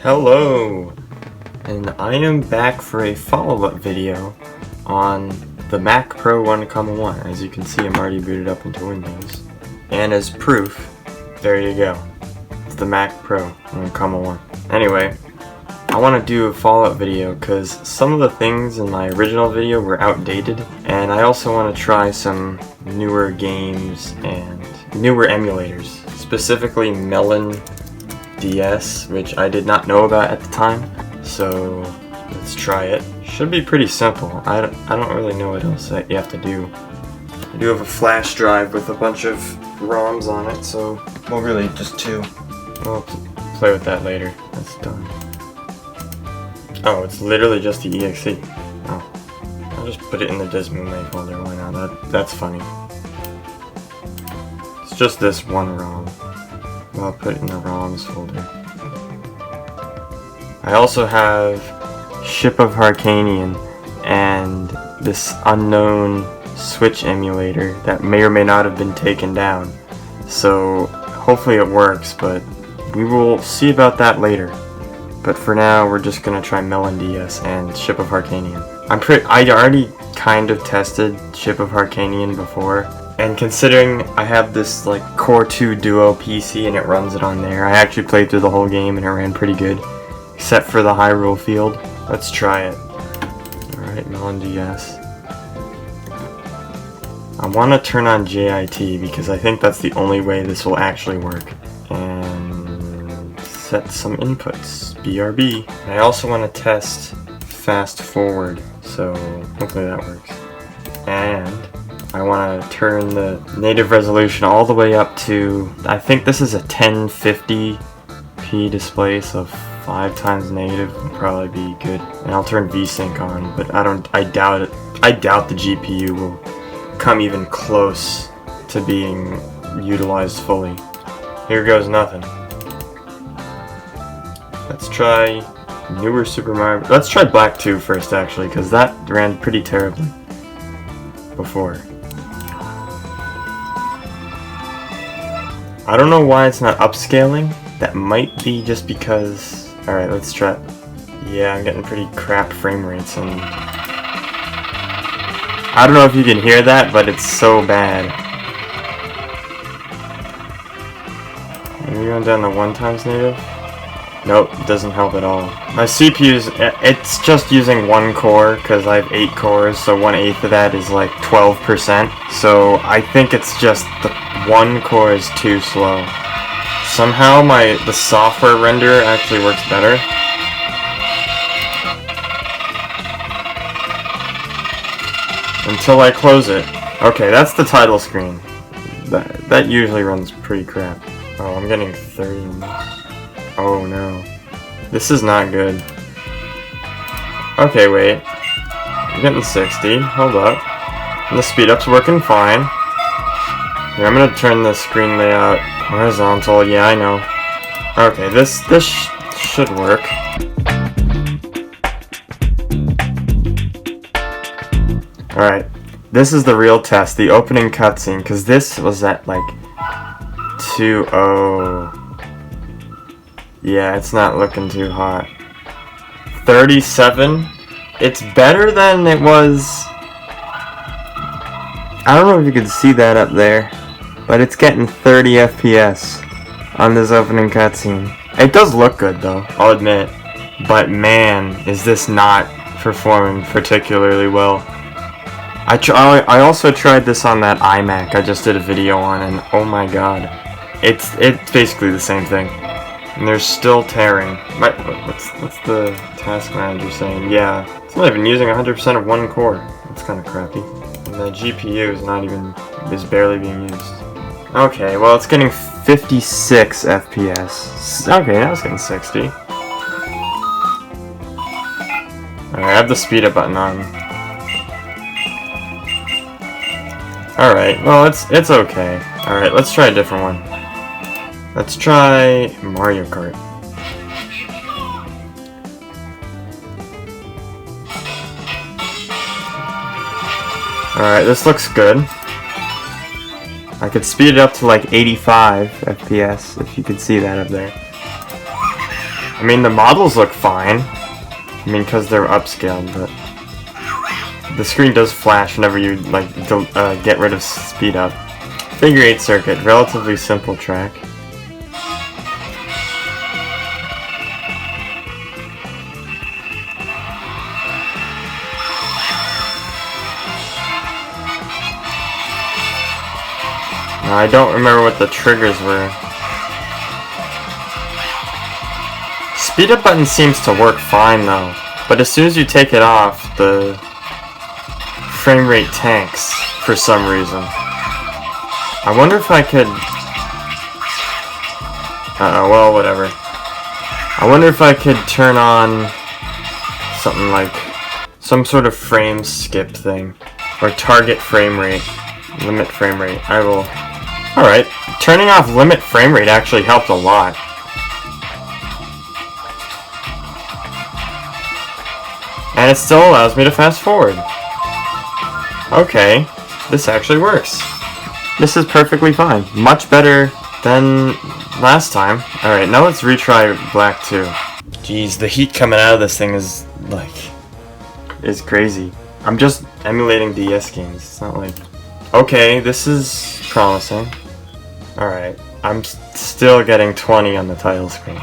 Hello, and I am back for a follow-up video on the Mac Pro 1.1. As you can see, I'm already booted up into Windows. And as proof, there you go. It's the Mac Pro 1.1. Anyway, I want to do a follow-up video because some of the things in my original video were outdated, and I also want to try some newer games and newer emulators, specifically Melon DS, which I did not know about at the time, so let's try it. Should be pretty simple. I don't really know what else that you have to do. I do have a flash drive with a bunch of ROMs on it, so, well, really just two. We'll play with that later. That's done. Oh, it's literally just the exe. Oh, I'll just put it in the Dismoume folder. Why not? That's funny. It's just this one ROM. I'll put it in the ROMs folder. I also have Ship of Harkanian and this unknown Switch emulator that may or may not have been taken down. So hopefully it works, but we will see about that later. But for now, we're just gonna try Melon DS and Ship of Harkanian. I already kind of tested Ship of Harkanian before. And considering I have this like Core 2 Duo PC and it runs it on there, I actually played through the whole game and it ran pretty good, except for the Hyrule field. Let's try it. Alright, Melon DS. I want to turn on JIT because I think that's the only way this will actually work. And set some inputs. BRB. I also want to test fast forward, so hopefully that works. And I want to turn the native resolution all the way up to, I think this is a 1050p display, so 5 times negative will probably be good. And I'll turn VSync on, but I doubt it. I doubt the GPU will come even close to being utilized fully. Here goes nothing. Let's try newer Super Mario. Let's try Black 2 first, actually, because that ran pretty terribly before. I don't know why it's not upscaling. That might be just because... Alright, let's try... Yeah, I'm getting pretty crap frame rates, and... I don't know if you can hear that, but it's so bad. Are we going down to 1 times native? Nope, it doesn't help at all. My CPU's... It's just using 1 core, because I have 8 cores, so 1/8 of that is like 12%. So I think it's just the 1 core is too slow. Somehow the software renderer actually works better. Until I close it. Okay, that's the title screen. That usually runs pretty crap. Oh, I'm getting 30 in this. Oh no. This is not good. Okay, wait. I'm getting 60. Hold up. And the speed up's working fine. Here, I'm gonna turn the screen layout horizontal. Yeah, I know. Okay, this should work. Alright, this is the real test, the opening cutscene, because this was at like 2.0. Yeah, it's not looking too hot. 37? It's better than it was... I don't know if you can see that up there, but it's getting 30 FPS on this opening cutscene. It does look good though, I'll admit. But man, is this not performing particularly well. I also tried this on that iMac I just did a video on, and oh my god. It's basically the same thing. And they're still tearing. What's the task manager saying? Yeah, it's not even using 100% of 1 core. That's kind of crappy. And the GPU is barely being used. Okay, well it's getting 56 FPS. Okay, now it's getting 60. Alright, I have the speed up button on. Alright, well it's okay. Alright, let's try a different one. Let's try Mario Kart. Alright, this looks good. I could speed it up to like 85 FPS, if you could see that up there. I mean, the models look fine. I mean, because they're upscaled, but the screen does flash whenever you like get rid of speed up. Figure 8 circuit, relatively simple track. I don't remember what the triggers were. Speed up button seems to work fine though, but as soon as you take it off, the frame rate tanks for some reason. I wonder if I could... well, whatever. I wonder if I could turn on something like some sort of frame skip thing, or target frame rate, limit frame rate. I will... Alright, turning off limit frame rate actually helped a lot. And it still allows me to fast forward. Okay, this actually works. This is perfectly fine. Much better than last time. Alright, now let's retry Black 2. Jeez, the heat coming out of this thing is, like, is crazy. I'm just emulating DS games. It's not like... Okay, this is promising. Alright, I'm still getting 20 on the title screen.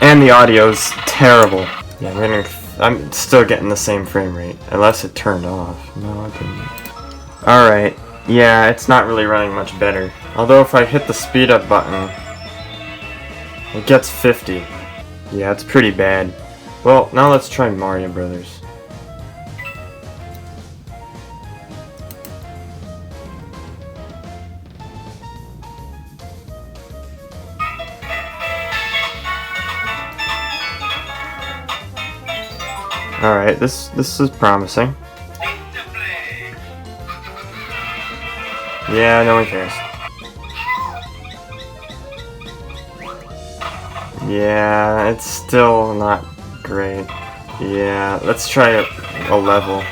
And the audio's terrible. Yeah, I'm still getting the same frame rate. Unless it turned off. No, it didn't. Alright, yeah, it's not really running much better. Although if I hit the speed up button, it gets 50. Yeah, it's pretty bad. Well, now let's try Mario Brothers. Alright, this is promising. Yeah, no one cares. Yeah, it's still not great. Yeah, let's try a level.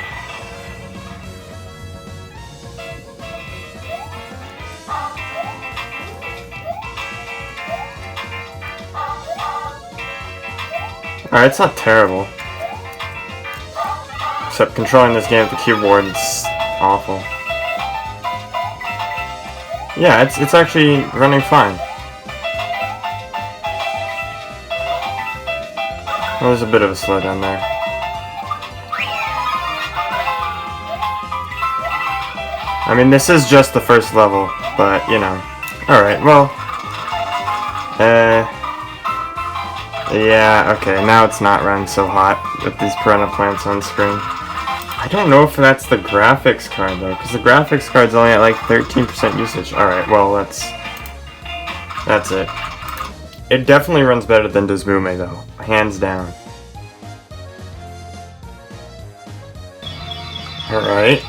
Alright, it's not terrible. Except controlling this game with the keyboard is awful. Yeah, it's actually running fine. Well, there's a bit of a slowdown there. I mean, this is just the first level, but, you know. Alright, well. Yeah, okay, now it's not running so hot with these piranha plants on screen. I don't know if that's the graphics card, though, because the graphics card's only at, like, 13% usage. Alright, well, that's it. It definitely runs better than Desmume, though. Hands down. Alright.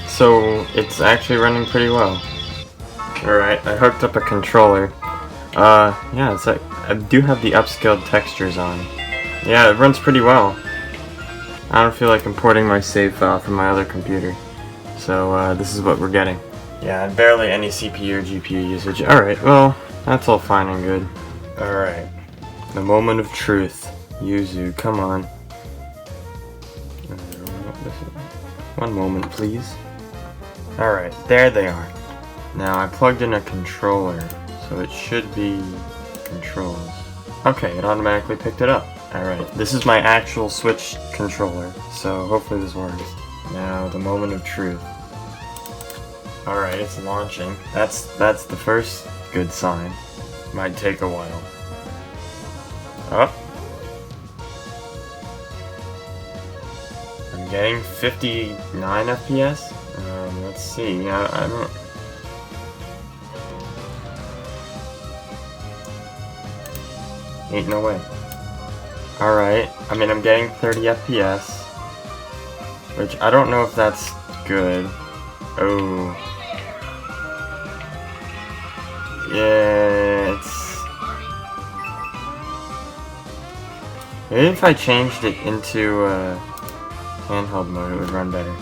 So, it's actually running pretty well. Alright, I hooked up a controller. Yeah, it's like, I do have the upscaled textures on. Yeah, it runs pretty well. I don't feel like importing my save file from my other computer. So, this is what we're getting. Yeah, barely any CPU or GPU usage. Alright, well, that's all fine and good. Alright. The moment of truth. Yuzu, come on. One moment, please. Alright, there they are. Now, I plugged in a controller, so it should be controls. Okay, it automatically picked it up. Alright, this is my actual Switch controller, so hopefully this works. Now, the moment of truth. Alright, it's launching. That's the first good sign. Might take a while. Up. I'm getting 59 FPS. Let's see. I don't... Ain't no way. Alright, I mean, I'm getting 30 FPS, which I don't know if that's good. Oh. Yeah, it's... Maybe if I changed it into handheld mode, it would run better.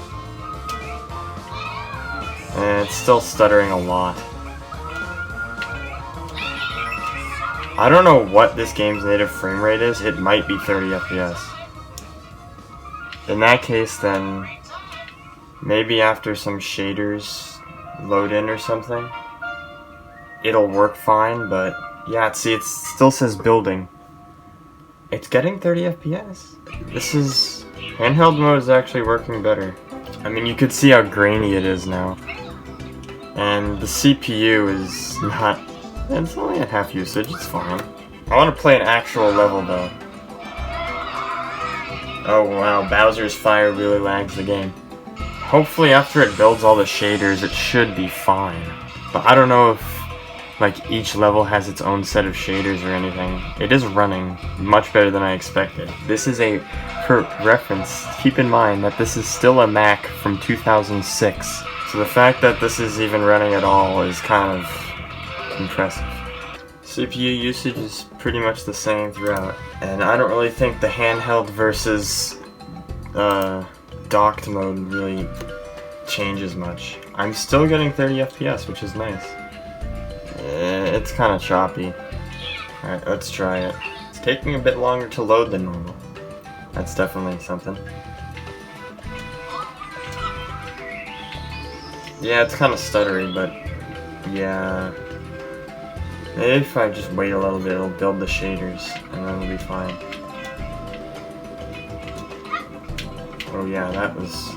And it's still stuttering a lot. I don't know what this game's native frame rate is. It might be 30 FPS. In that case, then maybe after some shaders load in or something, it'll work fine. But yeah, see, it still says building. It's getting 30 FPS. This is... handheld mode is actually working better. I mean, you could see how grainy it is now. And the CPU is not... it's only at half usage, it's fine. I want to play an actual level though. Oh wow, Bowser's Fire really lags the game. Hopefully after it builds all the shaders it should be fine. But I don't know if like each level has its own set of shaders or anything. It is running much better than I expected. This is a, for reference, keep in mind that this is still a Mac from 2006. So the fact that this is even running at all is kind of impressive. CPU usage is pretty much the same throughout, and I don't really think the handheld versus docked mode really changes much. I'm still getting 30 FPS, which is nice. It's kind of choppy. Alright, let's try it. It's taking a bit longer to load than normal. That's definitely something. Yeah, it's kind of stuttery, but yeah. Maybe if I just wait a little bit, it'll build the shaders, and then it'll be fine. Oh yeah, that was...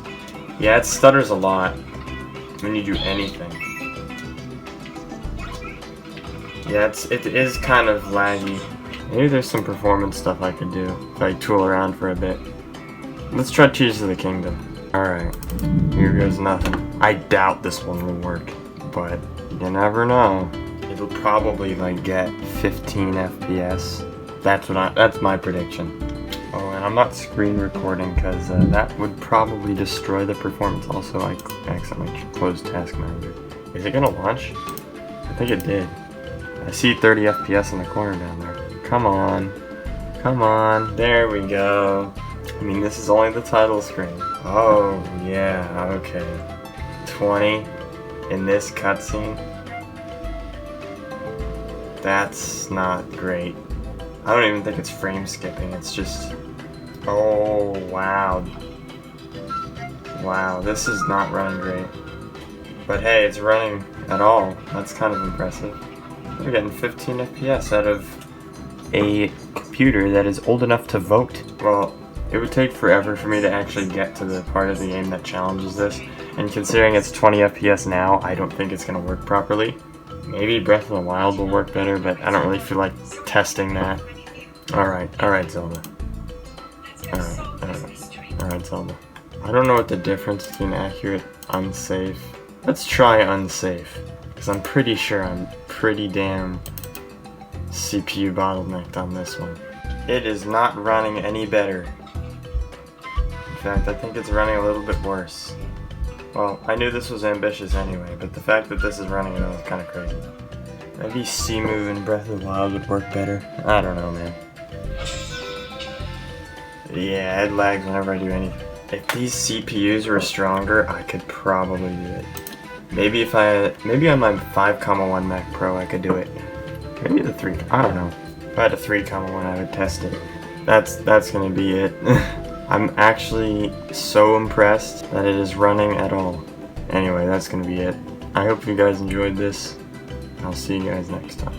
yeah, it stutters a lot when you do anything. Yeah, it is kind of laggy. Maybe there's some performance stuff I could do if I tool around for a bit. Let's try Tears of the Kingdom. Alright, here goes nothing. I doubt this one will work, but you never know. It'll probably like get 15 FPS. That's my prediction. Oh, and I'm not screen recording because that would probably destroy the performance. Also, I accidentally closed Task Manager. Is it gonna launch? I think it did. I see 30 FPS in the corner down there. Come on. Come on. There we go. I mean, this is only the title screen. Oh, yeah, okay. 20 in this cutscene. That's not great. I don't even think it's frame skipping, it's just... oh, wow. Wow, this is not running great. But hey, it's running at all. That's kind of impressive. We're getting 15 FPS out of a computer that is old enough to vote. Well, it would take forever for me to actually get to the part of the game that challenges this. And considering it's 20 FPS now, I don't think it's going to work properly. Maybe Breath of the Wild will work better, but I don't really feel like testing that. Alright, Zelda. Alright, Zelda. I don't know what the difference between accurate, unsafe. Let's try unsafe, because I'm pretty sure I'm pretty damn CPU bottlenecked on this one. It is not running any better. In fact, I think it's running a little bit worse. Well, I knew this was ambitious anyway, but the fact that this is running it is kind of crazy. Maybe C-Move in Breath of the Wild would work better. I don't know, man. Yeah, it lags whenever I do anything. If these CPUs were stronger, I could probably do it. Maybe on my 5,1 Mac Pro I could do it. Maybe the 3, I don't know. If I had a 3,1 I would test it. That's gonna be it. I'm actually so impressed that it is running at all. Anyway, that's gonna be it. I hope you guys enjoyed this. I'll see you guys next time.